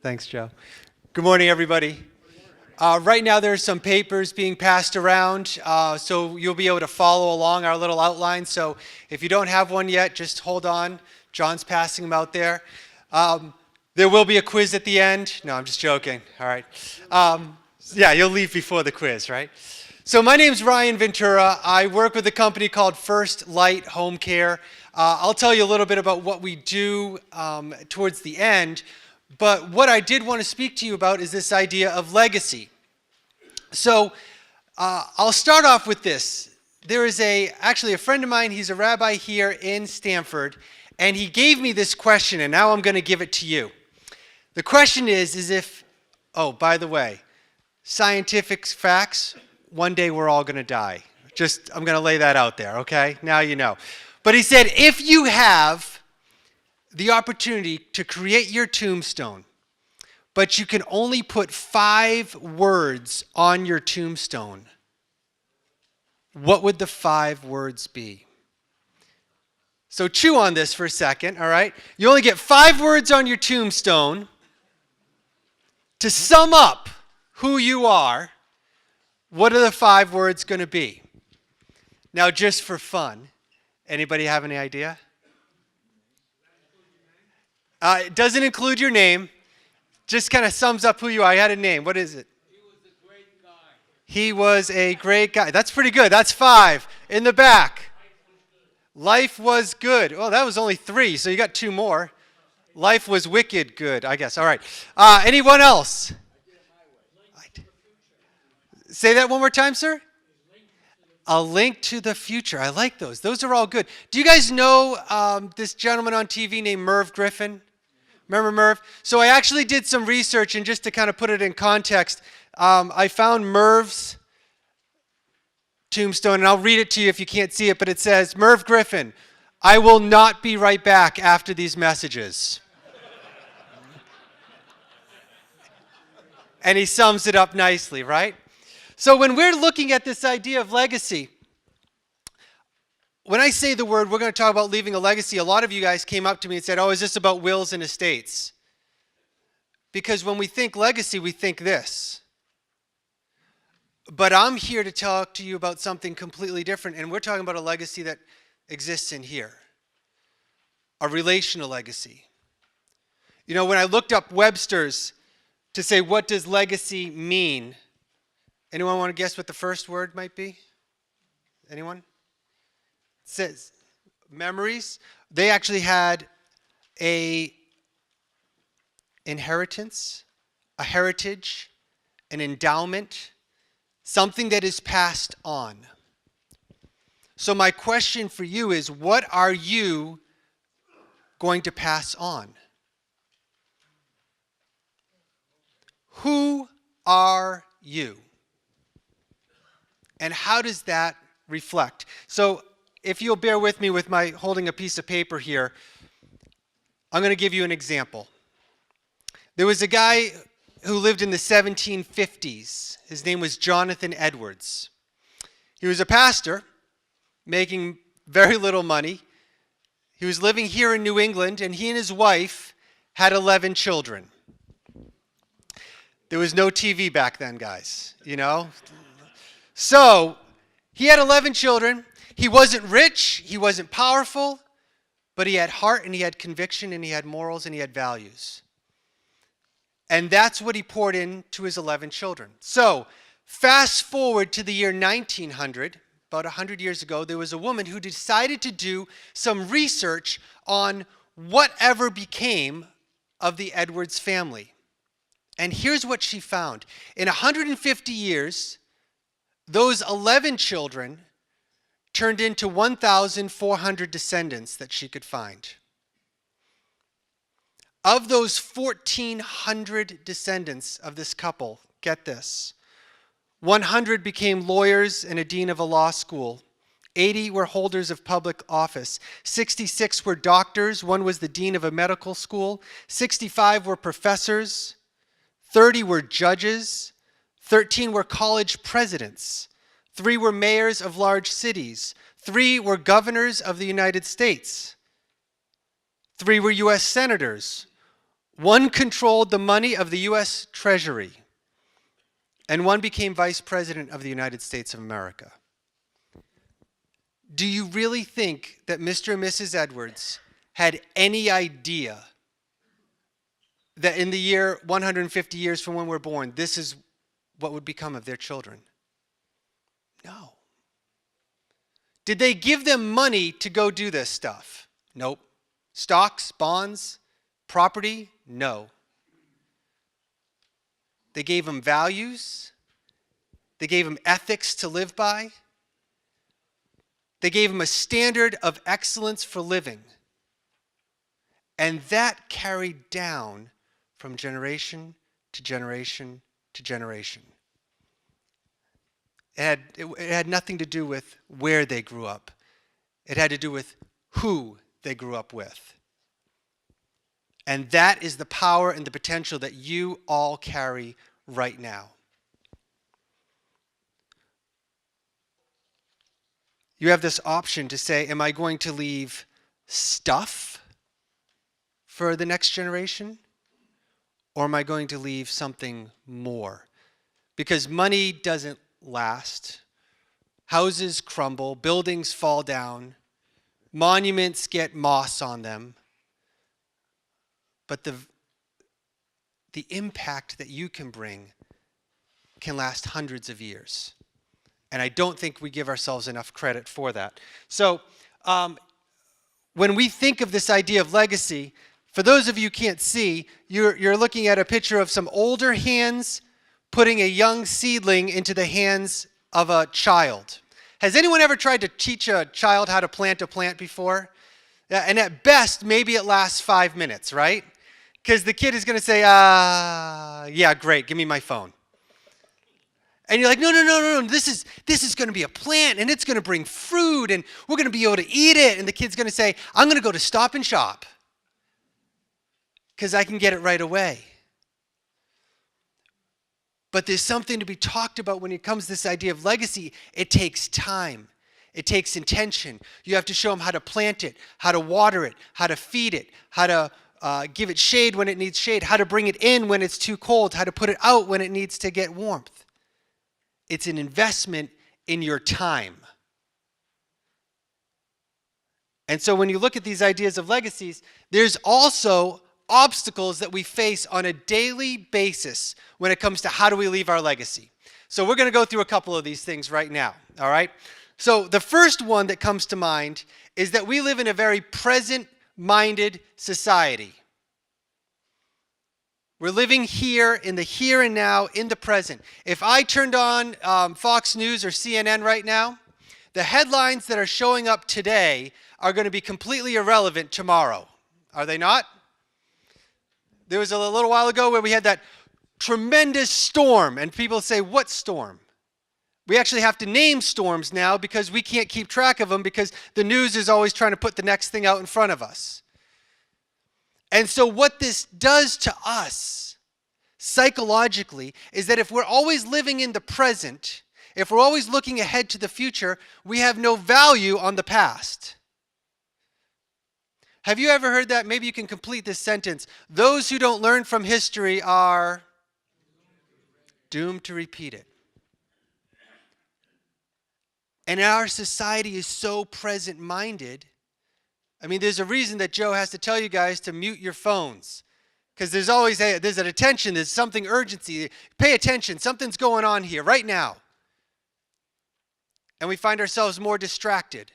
Thanks, Joe. Good morning, everybody. Right now, there's some papers being passed around, so you'll be able to follow along our little outline. So if you don't have one yet, just hold on. John's passing them out there. There will be a quiz at the end. No, I'm just joking. All right. Yeah, you'll leave before the quiz, right? So my name's Ryan Ventura. I work with a company called First Light Home Care. I'll tell you a little bit about what we do towards the end. But what I did want to speak to you about is this idea of legacy. So I'll start off with this. There is actually a friend of mine, he's a rabbi here in Stanford, and he gave me this question, and now I'm going to give it to you. The question is if, oh, by the way, scientific facts, one day we're all going to die. I'm going to lay that out there, okay? Now you know. But he said, if you have the opportunity to create your tombstone, but you can only put 5 words on your tombstone, what would the 5 words be? So chew on this for a second, all right? You only get 5 words on your tombstone to sum up who you are. What are the 5 words going to be? Now, just for fun, anybody have any idea? It doesn't include your name. Just kind of sums up who you are. I had a name. What is it? He was a great guy. He was a great guy. That's pretty good. That's 5. In the back. Life was good. Oh, that was only 3, so you got 2 more. Life was wicked good, I guess. All right. Anyone else? Say that one more time, sir. A link to the future. I like those. Those are all good. Do you guys know this gentleman on TV named Merv Griffin? Remember Merv? So I actually did some research, and just to kind of put it in context, I found Merv's tombstone, and I'll read it to you if you can't see it, but it says, Merv Griffin, I will not be right back after these messages. And he sums it up nicely, right? So when we're looking at this idea of legacy, when I say the word, we're going to talk about leaving a legacy, a lot of you guys came up to me and said, oh, is this about wills and estates? Because when we think legacy, we think this. But I'm here to talk to you about something completely different, and we're talking about a legacy that exists in here. A relational legacy. You know, when I looked up Webster's to say, what does legacy mean? Anyone want to guess what the first word might be? Anyone? It says memories. They actually had a inheritance, a heritage, an endowment, something that is passed on. So my question for you is, what are you going to pass on? Who are you? And how does that reflect? So if you'll bear with me with my holding a piece of paper here, I'm going to give you an example. There was a guy who lived in the 1750s. His name was Jonathan Edwards. He was a pastor, making very little money. He was living here in New England, and he and his wife had 11 children. There was no TV back then, guys, you know? So he had 11 children. He wasn't rich, he wasn't powerful, but he had heart and he had conviction and he had morals and he had values. And that's what he poured into his 11 children. So fast forward to the year 1900, about 100 years ago, there was a woman who decided to do some research on whatever became of the Edwards family. And here's what she found. In 150 years, those 11 children turned into 1,400 descendants that she could find. Of those 1,400 descendants of this couple, get this, 100 became lawyers and a dean of a law school. 80 were holders of public office. 66 were doctors. 1 was the dean of a medical school. 65 were professors. 30 were judges. 13 were college presidents. 3 were mayors of large cities. 3 were governors of the United States. 3 were U.S. senators. One controlled the money of the U.S. Treasury, and one became Vice President of the United States of America. Do you really think that Mr. and Mrs. Edwards had any idea that in the year 150 years from when we're born, this is what would become of their children? No. Did they give them money to go do this stuff? Nope. Stocks, bonds, property? No. They gave them values. They gave them ethics to live by. They gave them a standard of excellence for living. And that carried down from generation to generation to generation. It had nothing to do with where they grew up. It had to do with who they grew up with. And that is the power and the potential that you all carry right now. You have this option to say, am I going to leave stuff for the next generation? Or am I going to leave something more? Because money doesn't last. Houses crumble, buildings fall down, monuments get moss on them. But the impact that you can bring can last hundreds of years. And I don't think we give ourselves enough credit for that. So when we think of this idea of legacy, for those of you who can't see, you're looking at a picture of some older hands putting a young seedling into the hands of a child. Has anyone ever tried to teach a child how to plant a plant before? And at best, maybe it lasts 5 minutes, right? Because the kid is going to say, yeah, great, give me my phone. And you're like, no, this is going to be a plant, and it's going to bring fruit, and we're going to be able to eat it. And the kid's going to say, I'm going to go to Stop and Shop because I can get it right away. But there's something to be talked about when it comes to this idea of legacy. It takes time. It takes intention. You have to show them how to plant it, how to water it, how to feed it, how to give it shade when it needs shade, how to bring it in when it's too cold, how to put it out when it needs to get warmth. It's an investment in your time. And so when you look at these ideas of legacies, there's also obstacles that we face on a daily basis when it comes to how do we leave our legacy. So we're going to go through a couple of these things right now, all right? So the first one that comes to mind is that we live in a very present-minded society. We're living here in the here and now, in the present. If I turned on Fox News or CNN right now, the headlines that are showing up today are going to be completely irrelevant tomorrow. Are they not? There was a little while ago where we had that tremendous storm, and people say, what storm? We actually have to name storms now because we can't keep track of them because the news is always trying to put the next thing out in front of us. And so what this does to us psychologically is that if we're always living in the present, if we're always looking ahead to the future, we have no value on the past. Have you ever heard that? Maybe you can complete this sentence. Those who don't learn from history are doomed to repeat it. And our society is so present-minded. I mean, there's a reason that Joe has to tell you guys to mute your phones. Because there's always there's an attention, there's something urgency. Pay attention, something's going on here right now. And we find ourselves more distracted.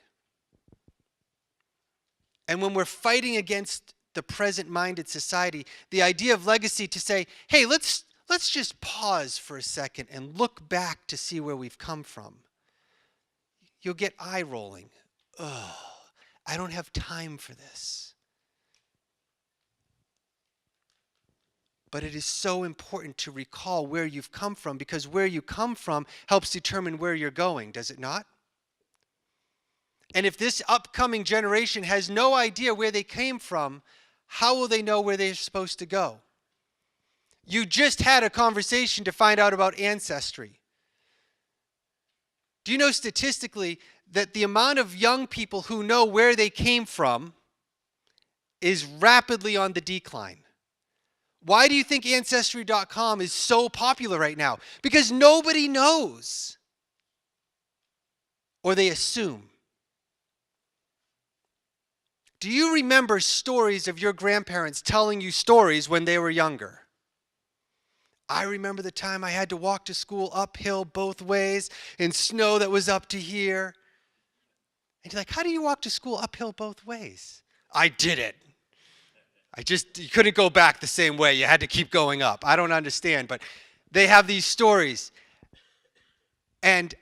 And when we're fighting against the present-minded society, the idea of legacy to say, hey, let's just pause for a second and look back to see where we've come from. You'll get eye rolling. Ugh, I don't have time for this. But it is so important to recall where you've come from because where you come from helps determine where you're going, does it not? And if this upcoming generation has no idea where they came from, how will they know where they're supposed to go? You just had a conversation to find out about ancestry. Do you know statistically that the amount of young people who know where they came from is rapidly on the decline? Why do you think Ancestry.com is so popular right now? Because nobody knows. Or they assume. Do you remember stories of your grandparents telling you stories when they were younger? I remember the time I had to walk to school uphill both ways in snow that was up to here. And you're like, how do you walk to school uphill both ways? I did it. You couldn't go back the same way. You had to keep going up. I don't understand, but they have these stories. And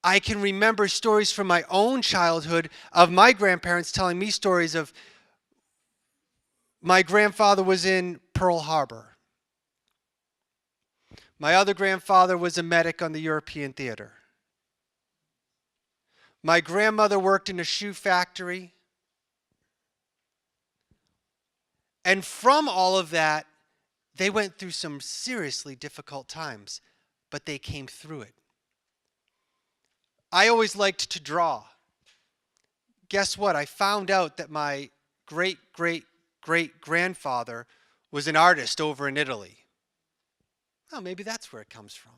I can remember stories from my own childhood of my grandparents telling me stories of my grandfather was in Pearl Harbor. My other grandfather was a medic on the European theater. My grandmother worked in a shoe factory. And from all of that, they went through some seriously difficult times, but they came through it. I always liked to draw. Guess what? I found out that my great-great-great-grandfather was an artist over in Italy. Oh, maybe that's where it comes from.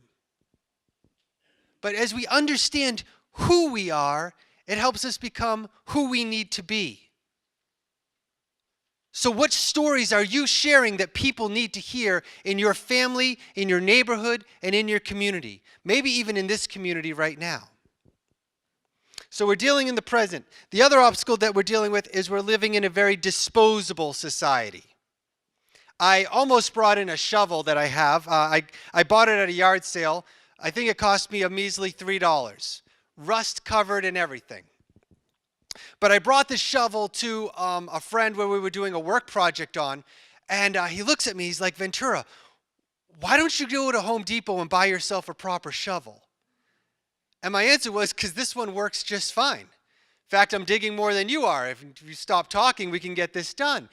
But as we understand who we are, it helps us become who we need to be. So what stories are you sharing that people need to hear in your family, in your neighborhood, and in your community? Maybe even in this community right now. So we're dealing in the present. The other obstacle that we're dealing with is we're living in a very disposable society. I almost brought in a shovel that I have. I bought it at a yard sale. I think it cost me a measly $3. Rust covered and everything. But I brought this shovel to a friend where we were doing a work project on, and he looks at me, he's like, Ventura, why don't you go to Home Depot and buy yourself a proper shovel? And my answer was, because this one works just fine. In fact, I'm digging more than you are. If you stop talking, we can get this done.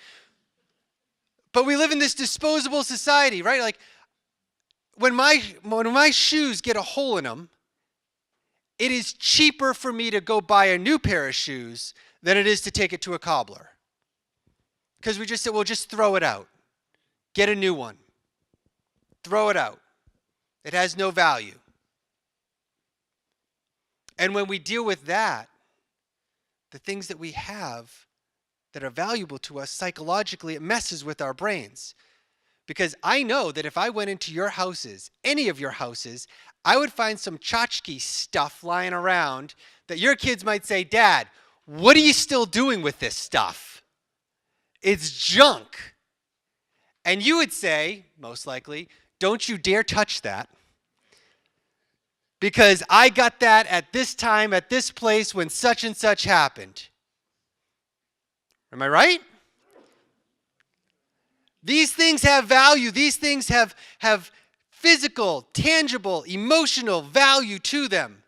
But we live in this disposable society, right? Like, when my shoes get a hole in them, it is cheaper for me to go buy a new pair of shoes than it is to take it to a cobbler. Because we just said, well, just throw it out. Get a new one. Throw it out. It has no value. And when we deal with that, the things that we have that are valuable to us psychologically, it messes with our brains. Because I know that if I went into your houses, any of your houses, I would find some tchotchke stuff lying around that your kids might say, Dad, what are you still doing with this stuff? It's junk. And you would say, most likely, don't you dare touch that. Because I got that at this time, at this place, when such and such happened. Am I right? These things have value. These things have physical, tangible, emotional value to them.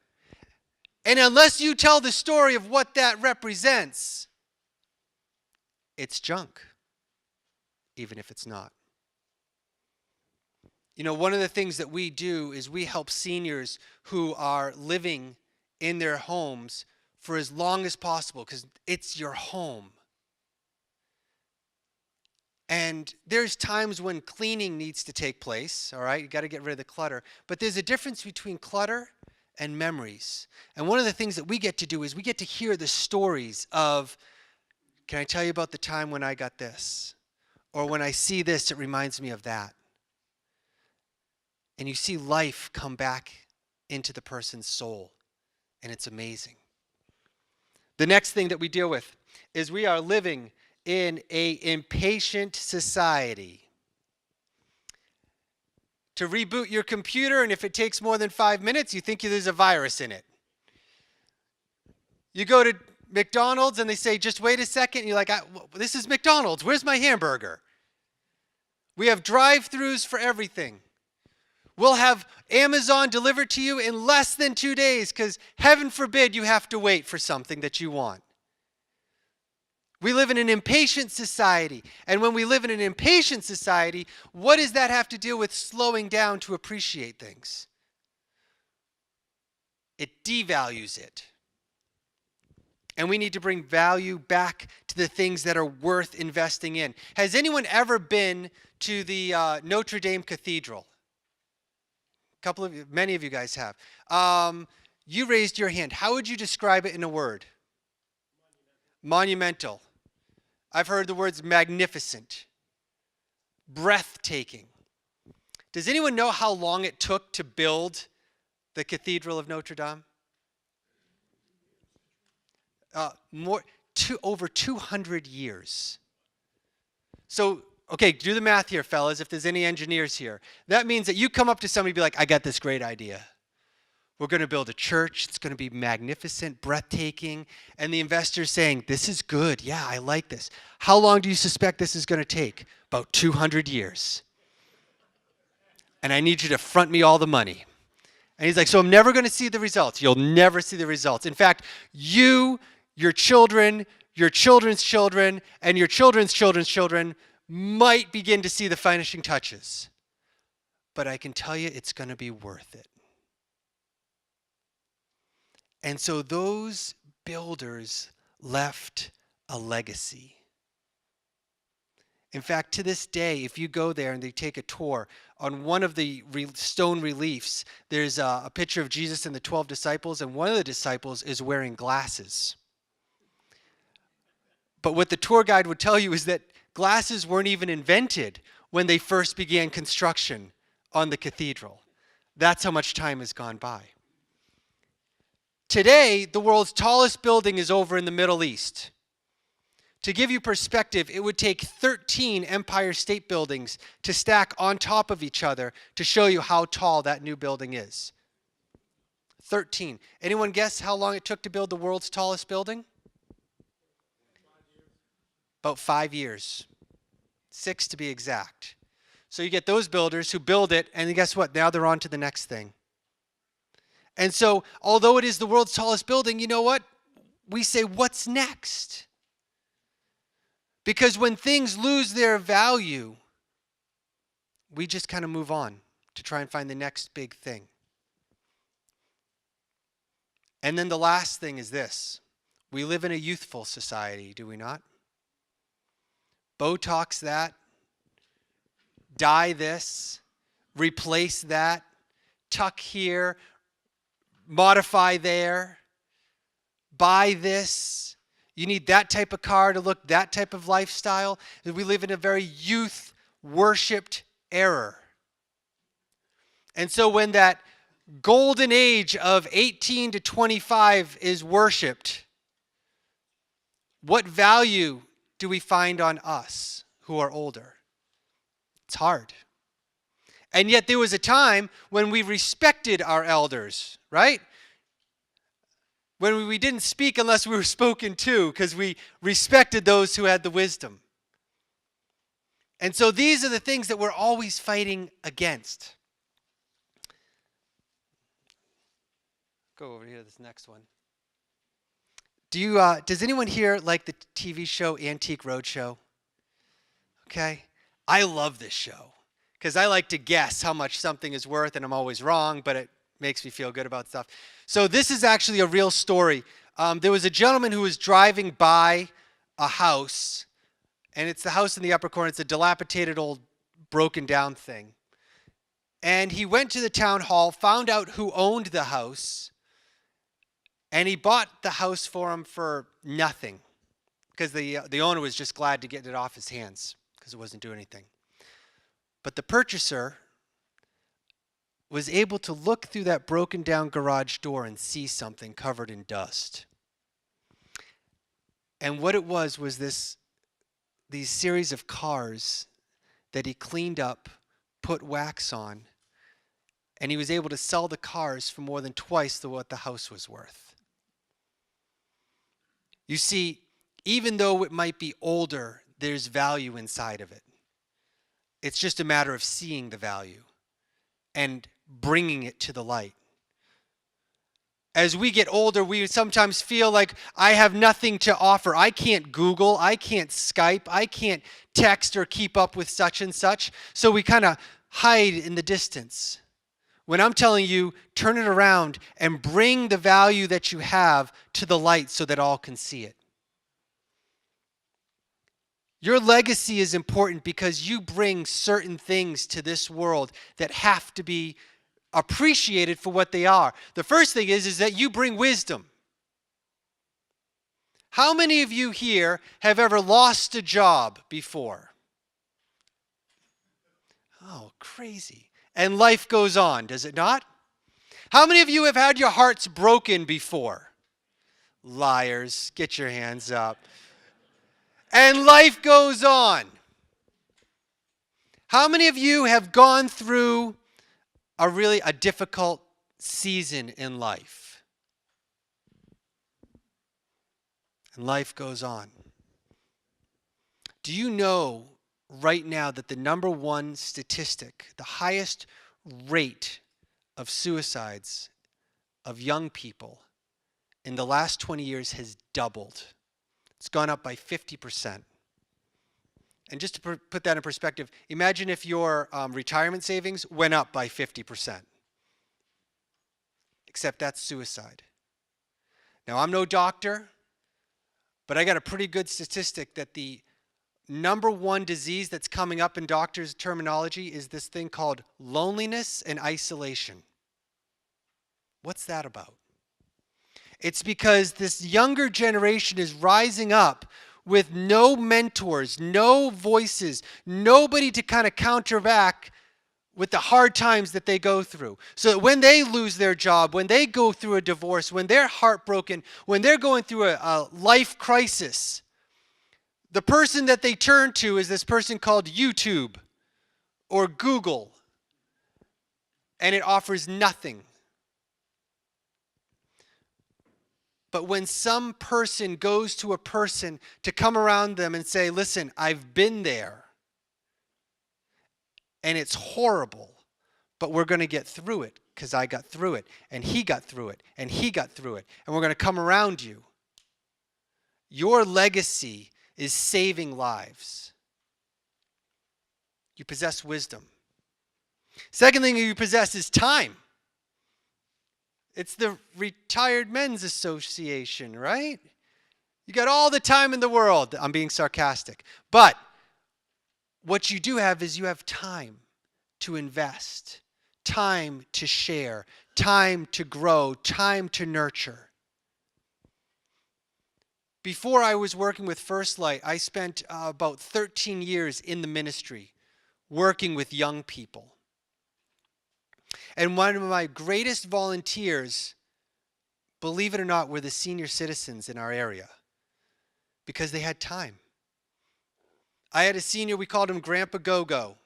And unless you tell the story of what that represents, it's junk, even if it's not. You know, one of the things that we do is we help seniors who are living in their homes for as long as possible, because it's your home. And there's times when cleaning needs to take place, all right? You got to get rid of the clutter. But there's a difference between clutter and memories. And one of the things that we get to do is we get to hear the stories of, can I tell you about the time when I got this? Or when I see this, it reminds me of that. And you see life come back into the person's soul. And it's amazing. The next thing that we deal with is we are living in an impatient society. To reboot your computer, and if it takes more than 5 minutes, you think there's a virus in it. You go to McDonald's and they say, just wait a second. And you're like, this is McDonald's. Where's my hamburger? We have drive-thrus for everything. We'll have Amazon delivered to you in less than 2 days because heaven forbid you have to wait for something that you want. We live in an impatient society. And when we live in an impatient society, what does that have to do with slowing down to appreciate things? It devalues it. And we need to bring value back to the things that are worth investing in. Has anyone ever been to the Notre Dame Cathedral? Many of you guys have. You raised your hand. How would you describe it in a word? Monumental. I've heard the words magnificent, breathtaking. Does anyone know how long it took to build the Cathedral of Notre Dame? Over 200 years. So, okay, do the math here, fellas, if there's any engineers here. That means that you come up to somebody and be like, I got this great idea. We're going to build a church. It's going to be magnificent, breathtaking. And the investor's saying, this is good. Yeah, I like this. How long do you suspect this is going to take? About 200 years. And I need you to front me all the money. And he's like, so I'm never going to see the results. You'll never see the results. In fact, your children, your children's children, and your children's children's children might begin to see the finishing touches. But I can tell you it's going to be worth it. And so those builders left a legacy. In fact, to this day, if you go there and they take a tour, on one of the stone reliefs, there's a picture of Jesus and the 12 disciples, and one of the disciples is wearing glasses. But what the tour guide would tell you is that glasses weren't even invented when they first began construction on the cathedral. That's how much time has gone by. Today, the world's tallest building is over in the Middle East. To give you perspective, it would take 13 Empire State Buildings to stack on top of each other to show you how tall that new building is. 13. Anyone guess how long it took to build the world's tallest building? About 5 years. 6 to be exact. So you get those builders who build it, and guess what? Now they're on to the next thing. And so, although it is the world's tallest building, you know what? We say, what's next? Because when things lose their value, we just kind of move on to try and find the next big thing. And then the last thing is this. We live in a youthful society, do we not? Botox that, dye this, replace that, tuck here, modify there, buy this. You need that type of car to look that type of lifestyle. We live in a very youth-worshipped era. And so when that golden age of 18 to 25 is worshipped, what value do we find on us who are older? It's hard. And yet there was a time when we respected our elders, right? When we didn't speak unless we were spoken to, because we respected those who had the wisdom. And so these are the things that we're always fighting against. Go over here to this next one. Does anyone here like the TV show Antique Roadshow? Okay. I love this show because I like to guess how much something is worth, and I'm always wrong, but it makes me feel good about stuff. So this is actually a real story. There was a gentleman who was driving by a house, and it's the house in the upper corner. It's a dilapidated old broken down thing. And he went to the town hall, found out who owned the house, and he bought the house for him for nothing because the owner was just glad to get it off his hands because it wasn't doing anything. But the purchaser was able to look through that broken down garage door and see something covered in dust. And what it was these series of cars that he cleaned up, put wax on, and he was able to sell the cars for more than twice what the house was worth. You see, even though it might be older, there's value inside of it. It's just a matter of seeing the value and bringing it to the light. As we get older, we sometimes feel like I have nothing to offer. I can't Google, I can't Skype, I can't text or keep up with such and such. So we kind of hide in the distance. when I'm telling you, turn it around and bring the value that you have to the light so that all can see it. Your legacy is important because you bring certain things to this world that have to be appreciated for what they are. The first thing is that you bring wisdom. How many of you here have ever lost a job before? Oh, crazy. And life goes on, does it not? How many of you have had your hearts broken before? Liars, get your hands up. And life goes on. How many of you have gone through a difficult season in life? And life goes on. Do you know right now that the number one statistic, the highest rate of suicides of young people in the last 20 years has doubled? It's gone up by 50%. And just to put that in perspective, imagine if your retirement savings went up by 50%. Except that's suicide. Now, I'm no doctor, but I got a pretty good statistic that the number one disease that's coming up in doctors' terminology is this thing called loneliness and isolation. What's that about? It's because this younger generation is rising up with no mentors, no voices, nobody to kind of counterback with the hard times that they go through. So that when they lose their job, when they go through a divorce, when they're heartbroken, when they're going through a life crisis, the person that they turn to is this person called YouTube or Google, and it offers nothing. But when some person goes to a person to come around them and say, listen, I've been there, and it's horrible, but we're going to get through it because I got through it, and he got through it, and he got through it, and we're going to come around you. Your legacy is saving lives. You possess wisdom. Second thing you possess is time. It's the Retired Men's Association, right? You got all the time in the world. I'm being sarcastic. But what you do have is you have time to invest, time to share, time to grow, time to nurture. Before I was working with First Light, I spent about 13 years in the ministry working with young people. And one of my greatest volunteers, believe it or not, were the senior citizens in our area because they had time. I had a senior, we called him Grandpa Go-Go.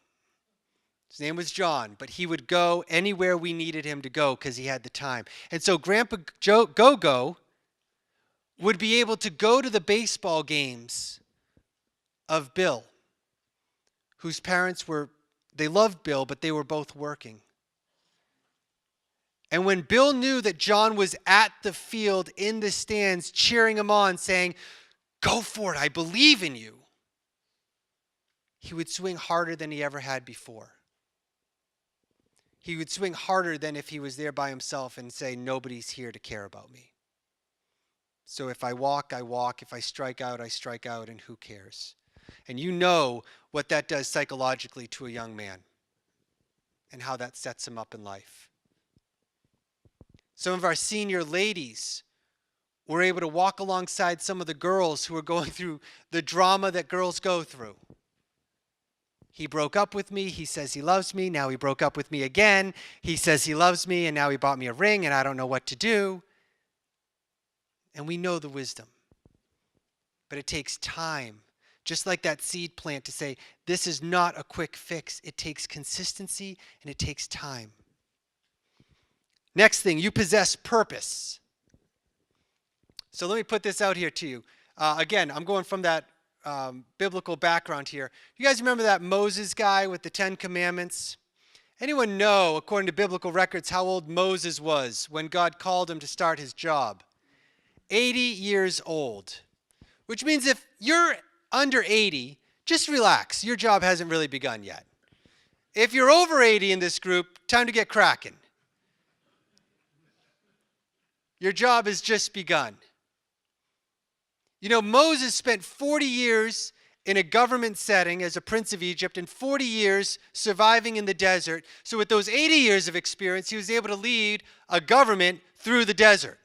His name was John, but he would go anywhere we needed him to go because he had the time. And so Grandpa Go-Go would be able to go to the baseball games of Bill, whose parents they loved Bill, but they were both working. And when Bill knew that John was at the field in the stands cheering him on, saying, go for it, I believe in you, he would swing harder than he ever had before. He would swing harder than if he was there by himself and say, nobody's here to care about me. So if I walk, I walk. If I strike out, I strike out, and who cares? And you know what that does psychologically to a young man and how that sets him up in life. Some of our senior ladies were able to walk alongside some of the girls who were going through the drama that girls go through. He broke up with me. He says he loves me. Now he broke up with me again. He says he loves me, and now he bought me a ring, and I don't know what to do. And we know the wisdom. But it takes time, just like that seed plant, to say, this is not a quick fix. It takes consistency, and it takes time. Next thing, you possess purpose. So let me put this out here to you. Again, I'm going from that biblical background here. You guys remember that Moses guy with the 10 Commandments? Anyone know, according to biblical records, how old Moses was when God called him to start his job? 80 years old. Which means if you're under 80, just relax. Your job hasn't really begun yet. If you're over 80 in this group, time to get cracking. Your job has just begun. You know, Moses spent 40 years in a government setting as a prince of Egypt and 40 years surviving in the desert. So with those 80 years of experience, he was able to lead a government through the desert.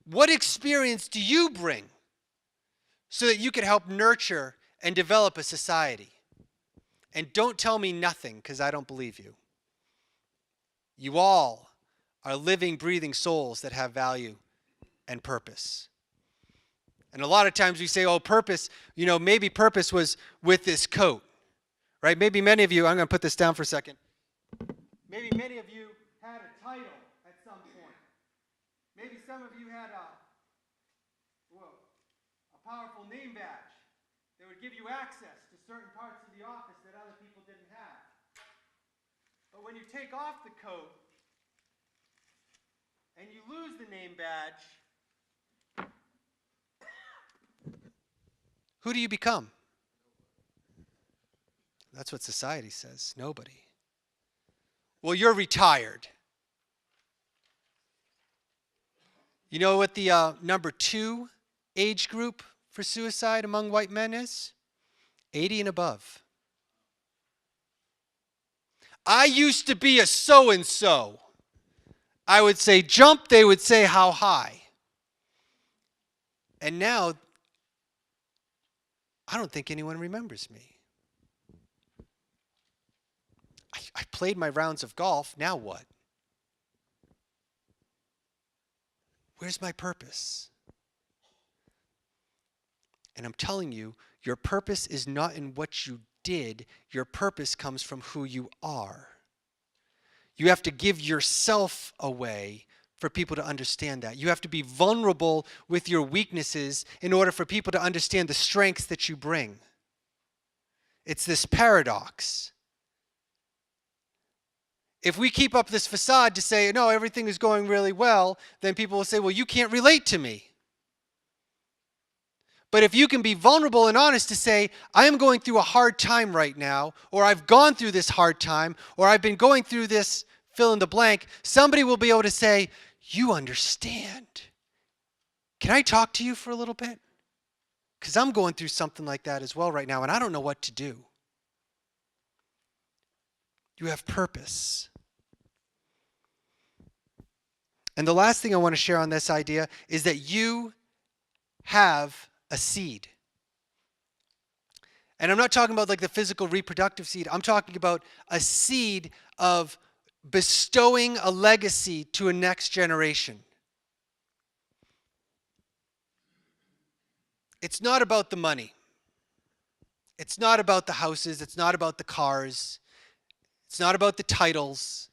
What experience do you bring so that you can help nurture and develop a society? And don't tell me nothing, because I don't believe you. You all are living, breathing souls that have value and purpose. And a lot of times we say, oh, purpose, you know, maybe purpose was with this coat, right? Maybe many of you, I'm going to put this down for a second. Maybe many of you had a title at some point. Maybe some of you had a powerful name badge that would give you access to certain parts of the office that other people didn't have. But when you take off the coat and you lose the name badge, who do you become? That's what society says. Nobody. Well, you're retired. You know what the number 2 age group for suicide among white men is? 80 and above. I used to be a so-and-so. I would say jump, they would say how high. And now, I don't think anyone remembers me. I played my rounds of golf, now what? Where's my purpose? And I'm telling you, your purpose is not in what you did. Your purpose comes from who you are. You have to give yourself away for people to understand that. You have to be vulnerable with your weaknesses in order for people to understand the strengths that you bring. It's this paradox. If we keep up this facade to say, no, everything is going really well, then people will say, well, you can't relate to me. But if you can be vulnerable and honest to say, I am going through a hard time right now, or I've gone through this hard time, or I've been going through this fill in the blank, somebody will be able to say, you understand. Can I talk to you for a little bit? Because I'm going through something like that as well right now, and I don't know what to do. You have purpose. And the last thing I want to share on this idea is that you have a seed. And I'm not talking about like the physical reproductive seed. I'm talking about a seed of bestowing a legacy to a next generation. It's not about the money. It's not about the houses. It's not about the cars. It's not about the titles.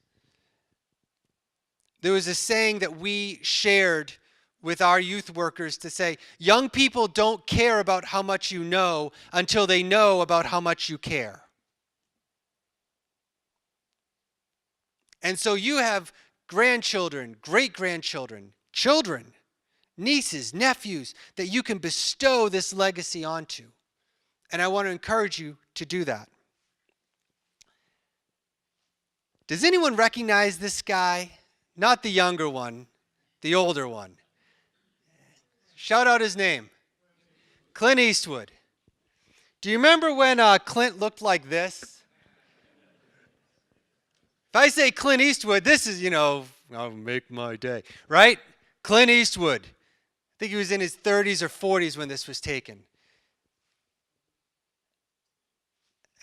There was a saying that we shared with our youth workers to say, young people don't care about how much you know until they know about how much you care. And so you have grandchildren, great-grandchildren, children, nieces, nephews that you can bestow this legacy onto. And I want to encourage you to do that. Does anyone recognize this guy? Not the younger one, the older one. Shout out his name. Clint Eastwood. Do you remember when Clint looked like this? If I say Clint Eastwood, this is, I'll make my day, right? Clint Eastwood. I think he was in his 30s or 40s when this was taken.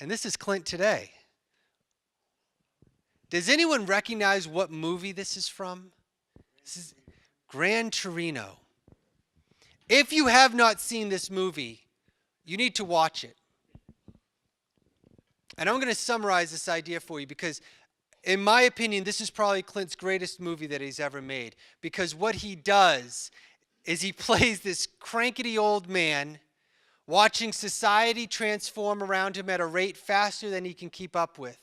And this is Clint today. Does anyone recognize what movie this is from? This is Gran Torino. If you have not seen this movie, you need to watch it. And I'm going to summarize this idea for you because, in my opinion, this is probably Clint's greatest movie that he's ever made. Because what he does is he plays this crankety old man watching society transform around him at a rate faster than he can keep up with.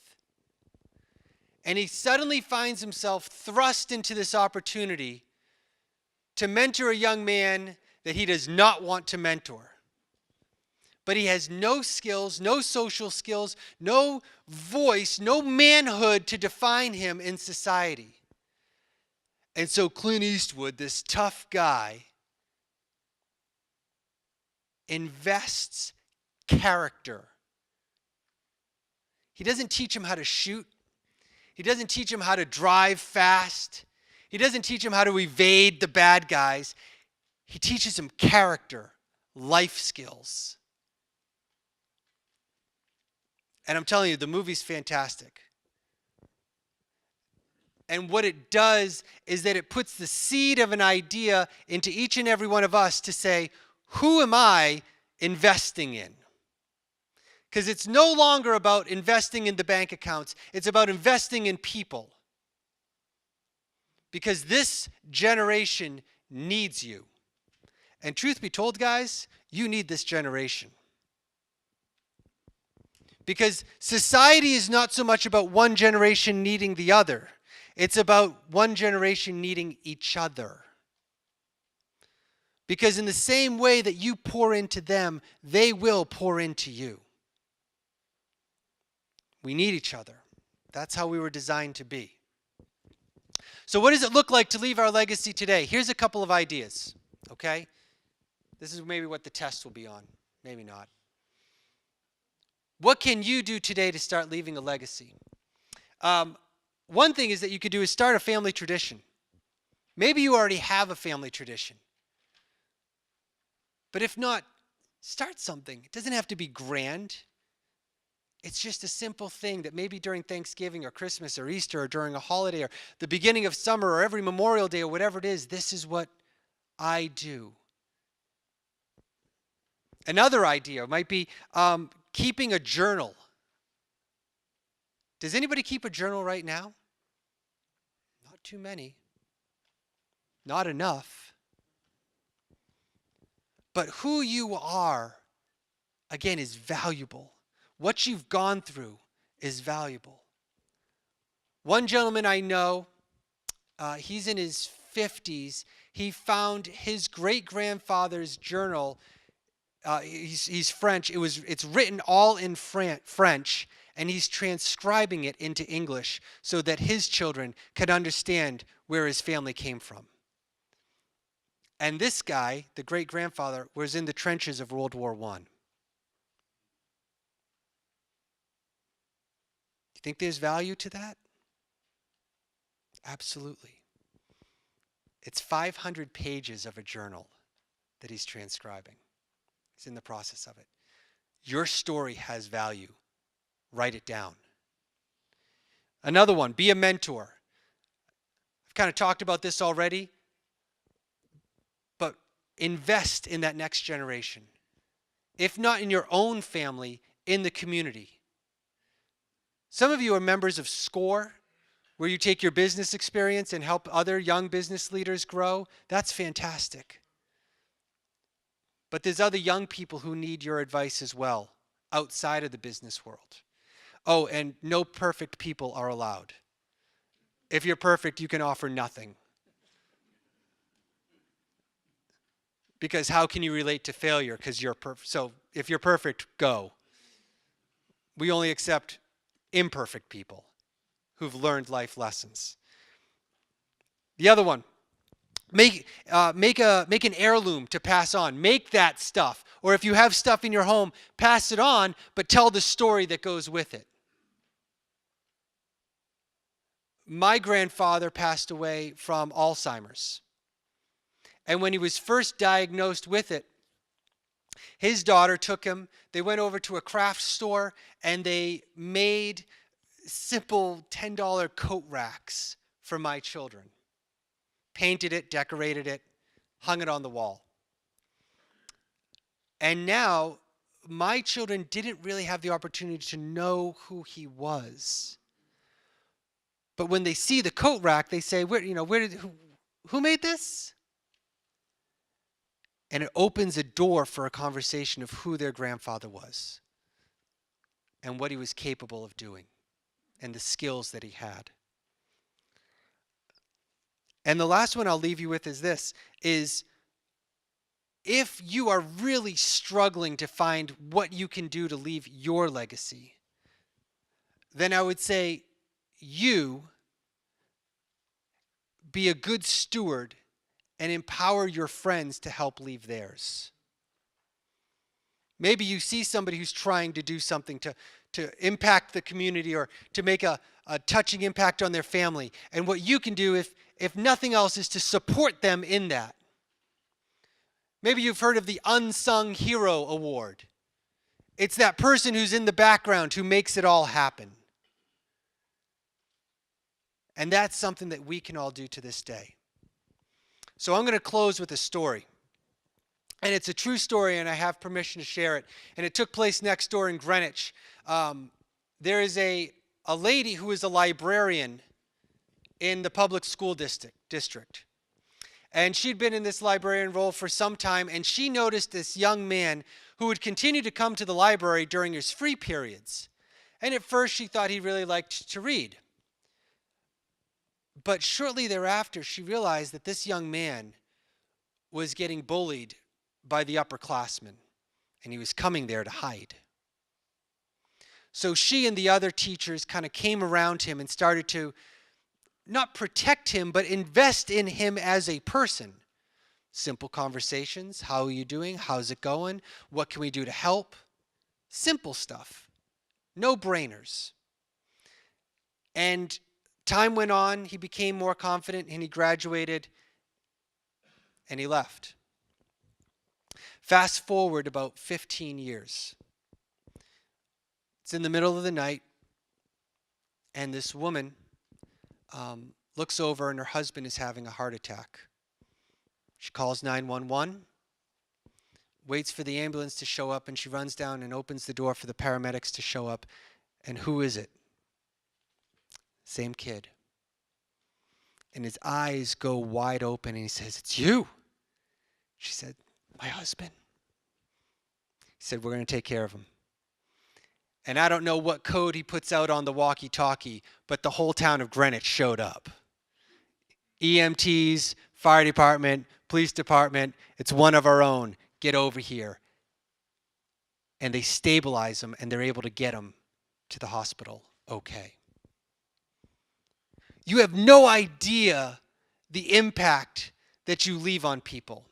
And he suddenly finds himself thrust into this opportunity to mentor a young man that he does not want to mentor. But he has no skills, no social skills, no voice, no manhood to define him in society. And so Clint Eastwood, this tough guy, invests character. He doesn't teach him how to shoot. He doesn't teach him how to drive fast. He doesn't teach him how to evade the bad guys. He teaches him character, life skills. And I'm telling you, the movie's fantastic. And what it does is that it puts the seed of an idea into each and every one of us to say, who am I investing in? Because it's no longer about investing in the bank accounts. It's about investing in people. Because this generation needs you. And truth be told, guys, you need this generation. Because society is not so much about one generation needing the other. It's about one generation needing each other. Because in the same way that you pour into them, they will pour into you. We need each other. That's how we were designed to be. So what does it look like to leave our legacy today? Here's a couple of ideas, okay? This is maybe what the test will be on. Maybe not. What can you do today to start leaving a legacy? One thing is that you could do is start a family tradition. Maybe you already have a family tradition. But if not, start something. It doesn't have to be grand. It's just a simple thing that maybe during Thanksgiving or Christmas or Easter or during a holiday or the beginning of summer or every Memorial Day or whatever it is, this is what I do. Another idea might be keeping a journal. Does anybody keep a journal right now? Not too many. Not enough. But who you are, again, is valuable. What you've gone through is valuable. One gentleman I know, he's in his 50s. He found his great-grandfather's journal. He's French. It's written all in French, and he's transcribing it into English so that his children can understand where his family came from. And this guy, the great-grandfather, was in the trenches of World War I. You think there's value to that? Absolutely. It's 500 pages of a journal that he's transcribing. He's in the process of it. Your story has value. Write it down. Another one, be a mentor. I've kind of talked about this already, but invest in that next generation. If not in your own family, in the community. Some of you are members of SCORE, where you take your business experience and help other young business leaders grow. That's fantastic. But there's other young people who need your advice as well, outside of the business world. Oh, and no perfect people are allowed. If you're perfect, you can offer nothing. Because how can you relate to failure? Because you're perfect. So if you're perfect, go. We only accept imperfect people who've learned life lessons. The other one, make an heirloom to pass on. Make that stuff. Or if you have stuff in your home, pass it on, but tell the story that goes with it. My grandfather passed away from Alzheimer's. And when he was first diagnosed with it, his daughter took him, they went over to a craft store, and they made simple $10 coat racks for my children. Painted it, decorated it, hung it on the wall. And now, my children didn't really have the opportunity to know who he was. But when they see the coat rack, they say, who made this? And it opens a door for a conversation of who their grandfather was and what he was capable of doing and the skills that he had. And the last one I'll leave you with is this, is if you are really struggling to find what you can do to leave your legacy, then I would say you be a good steward and empower your friends to help leave theirs. Maybe you see somebody who's trying to do something to impact the community or to make a touching impact on their family. And what you can do, if nothing else, is to support them in that. Maybe you've heard of the Unsung Hero Award. It's that person who's in the background who makes it all happen. And that's something that we can all do to this day. So I'm going to close with a story. And it's a true story, and I have permission to share it. And it took place next door in Greenwich. There is a lady who is a librarian in the public school district. And she'd been in this librarian role for some time, and she noticed this young man who would continue to come to the library during his free periods. And at first she thought he really liked to read. But shortly thereafter, she realized that this young man was getting bullied by the upperclassmen, and he was coming there to hide. So she and the other teachers kind of came around him and started to not protect him, but invest in him as a person. Simple conversations. How are you doing? How's it going? What can we do to help? Simple stuff. No brainers. And time went on. He became more confident, and he graduated, and he left. Fast forward about 15 years. It's in the middle of the night, and this woman looks over, and her husband is having a heart attack. She calls 911, waits for the ambulance to show up, and she runs down and opens the door for the paramedics to show up. And who is it? Same kid. And his eyes go wide open, and he says, "It's you." She said, "My husband." He said, "We're going to take care of him." And I don't know what code he puts out on the walkie-talkie, but the whole town of Greenwich showed up. EMTs, fire department, police department, it's one of our own. Get over here. And they stabilize him, and they're able to get him to the hospital okay. You have no idea the impact that you leave on people.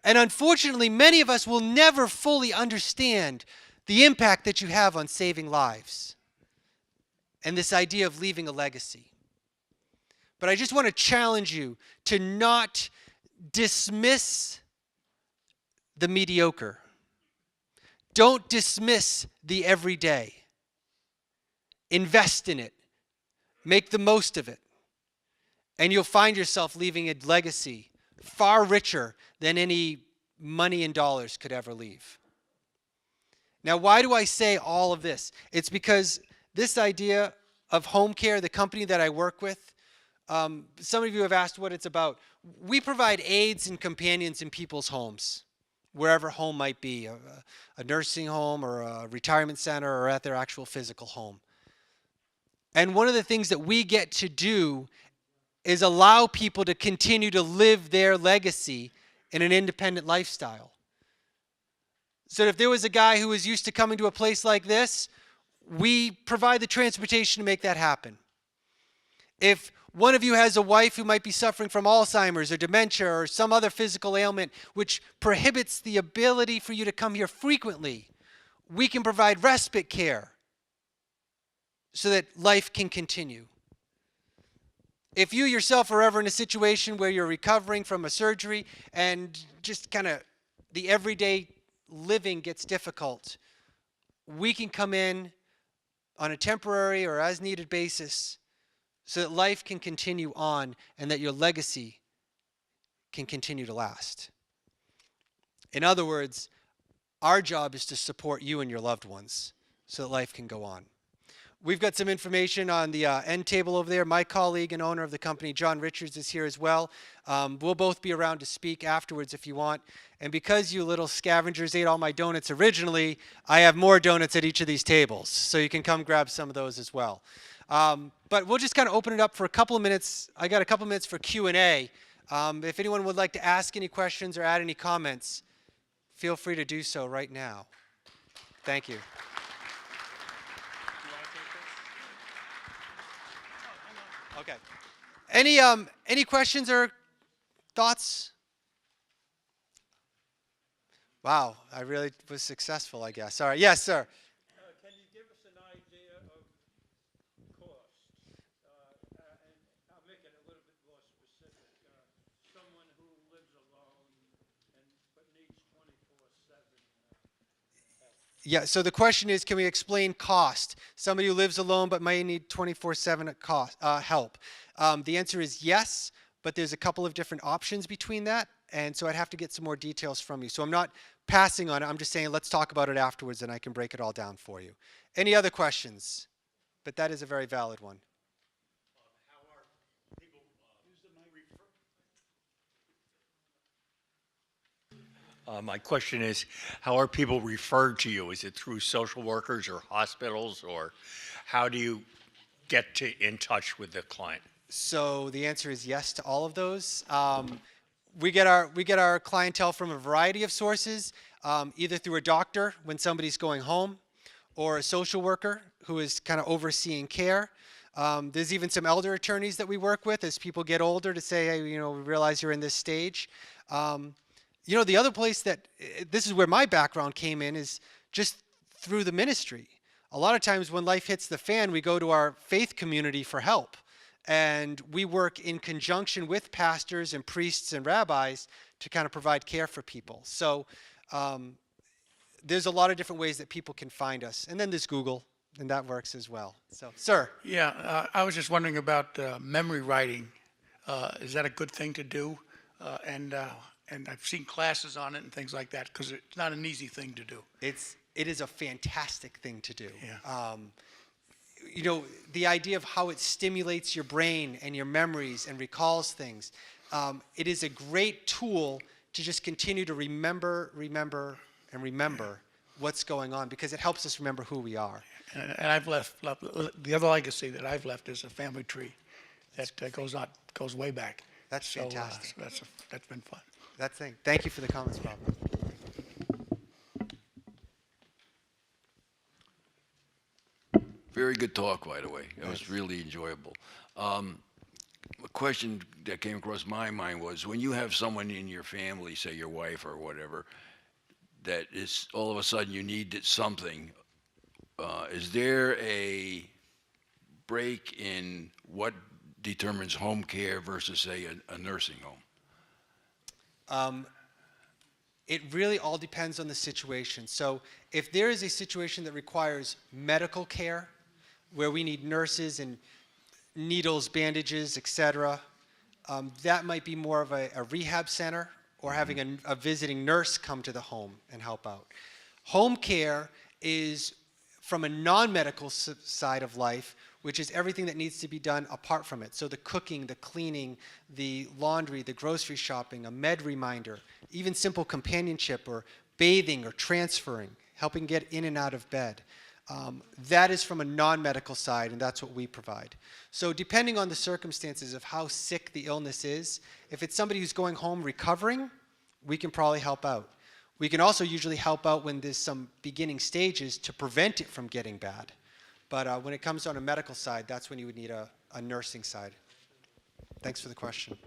And unfortunately, many of us will never fully understand the impact that you have on saving lives and this idea of leaving a legacy. But I just want to challenge you to not dismiss the mediocre. Don't dismiss the everyday. Invest in it. Make the most of it. And you'll find yourself leaving a legacy far richer than any money and dollars could ever leave. Now, why do I say all of this? It's because this idea of home care, the company that I work with, some of you have asked what it's about. We provide aids and companions in people's homes, wherever home might be, a nursing home or a retirement center or at their actual physical home. And one of the things that we get to do is allow people to continue to live their legacy in an independent lifestyle. So if there was a guy who was used to coming to a place like this, we provide the transportation to make that happen. If one of you has a wife who might be suffering from Alzheimer's or dementia or some other physical ailment which prohibits the ability for you to come here frequently, we can provide respite care so that life can continue. If you yourself are ever in a situation where you're recovering from a surgery and just kind of the everyday living gets difficult, we can come in on a temporary or as needed basis so that life can continue on and that your legacy can continue to last. In other words, our job is to support you and your loved ones so that life can go on. We've got some information on the end table over there. My colleague and owner of the company, John Richards, is here as well. We'll both be around to speak afterwards if you want. And because you little scavengers ate all my donuts originally, I have more donuts at each of these tables. So you can come grab some of those as well. But we'll just kind of open it up for a couple of minutes. I got a couple of minutes for Q&A. If anyone would like to ask any questions or add any comments, feel free to do so right now. Thank you. Okay. Any questions or thoughts? Wow, I really was successful, I guess. All right, yes, sir. Can you give us an idea of cost? And I'll make it a little bit more specific. Someone who lives alone and but needs 24/7 help. Yeah, so the question is, can we explain cost? Somebody who lives alone but may need 24/7 help. The answer is yes, but there's a couple of different options between that, and so I'd have to get some more details from you. So I'm not passing on it. I'm just saying let's talk about it afterwards, and I can break it all down for you. Any other questions? But that is a very valid one. My question is, how are people referred to you? Is it through social workers or hospitals, or how do you get in touch with the client? So the answer is yes to all of those. We get our clientele from a variety of sources, either through a doctor when somebody's going home, or a social worker who is kind of overseeing care. There's even some elder attorneys that we work with as people get older to say, hey, we realize you're in this stage. The other place that this is where my background came in is just through the ministry. A lot of times when life hits the fan, we go to our faith community for help. And we work in conjunction with pastors and priests and rabbis to kind of provide care for people. So there's a lot of different ways that people can find us. And then there's Google, and that works as well. So, sir. Yeah, I was just wondering about memory writing. Is that a good thing to do? And I've seen classes on it and things like that because it's not an easy thing to do. It is a fantastic thing to do. Yeah. The idea of how it stimulates your brain and your memories and recalls things. It is a great tool to just continue to remember what's going on because it helps us remember who we are. And I've left the other legacy that I've left is a family tree that goes way back. That's fantastic. So that's been fun. Thank you for the comments, Bob. Very good talk, by the way. It was really enjoyable. A question that came across my mind was when you have someone in your family, say your wife or whatever, that is all of a sudden you need something, is there a break in what determines home care versus, say, a nursing home? It really all depends on the situation. So if there is a situation that requires medical care, where we need nurses and needles, bandages, etc., that might be more of a rehab center or having a visiting nurse come to the home and help out. Home care is from a non-medical side of life, which is everything that needs to be done apart from it. So the cooking, the cleaning, the laundry, the grocery shopping, a med reminder, even simple companionship or bathing or transferring, helping get in and out of bed. That is from a non-medical side, and that's what we provide. So depending on the circumstances of how sick the illness is, if it's somebody who's going home recovering, we can probably help out. We can also usually help out when there's some beginning stages to prevent it from getting bad. But when it comes on a medical side, that's when you would need a nursing side. Thanks for the question.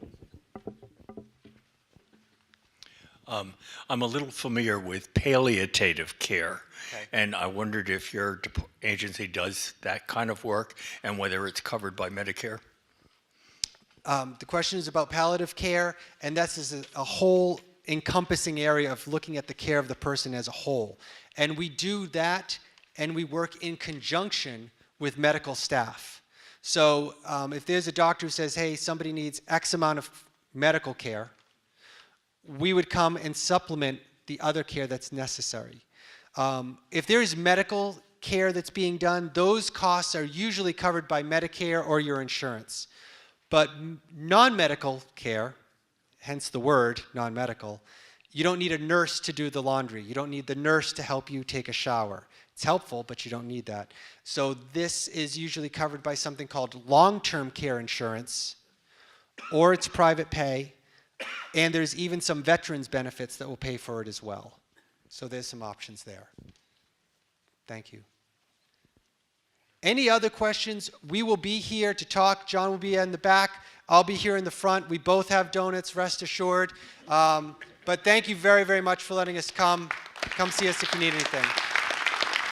I'm a little familiar with palliative care, Okay. and I wondered if your agency does that kind of work and whether it's covered by Medicare. The question is about palliative care, and that's a whole encompassing area of looking at the care of the person as a whole. And we do that, and we work in conjunction with medical staff. So if there's a doctor who says, hey, somebody needs X amount of medical care, we would come and supplement the other care that's necessary. If there is medical care that's being done, those costs are usually covered by Medicare or your insurance. But non-medical care, hence the word non-medical, you don't need a nurse to do the laundry. You don't need the nurse to help you take a shower. It's helpful, but you don't need that. So this is usually covered by something called long-term care insurance, or it's private pay, and there's even some veterans benefits that will pay for it as well. So there's some options there. Thank you. Any other questions, we will be here to talk. John will be in the back. I'll be here in the front. We both have donuts, rest assured. But thank you very, very much for letting us come. Come see us if you need anything.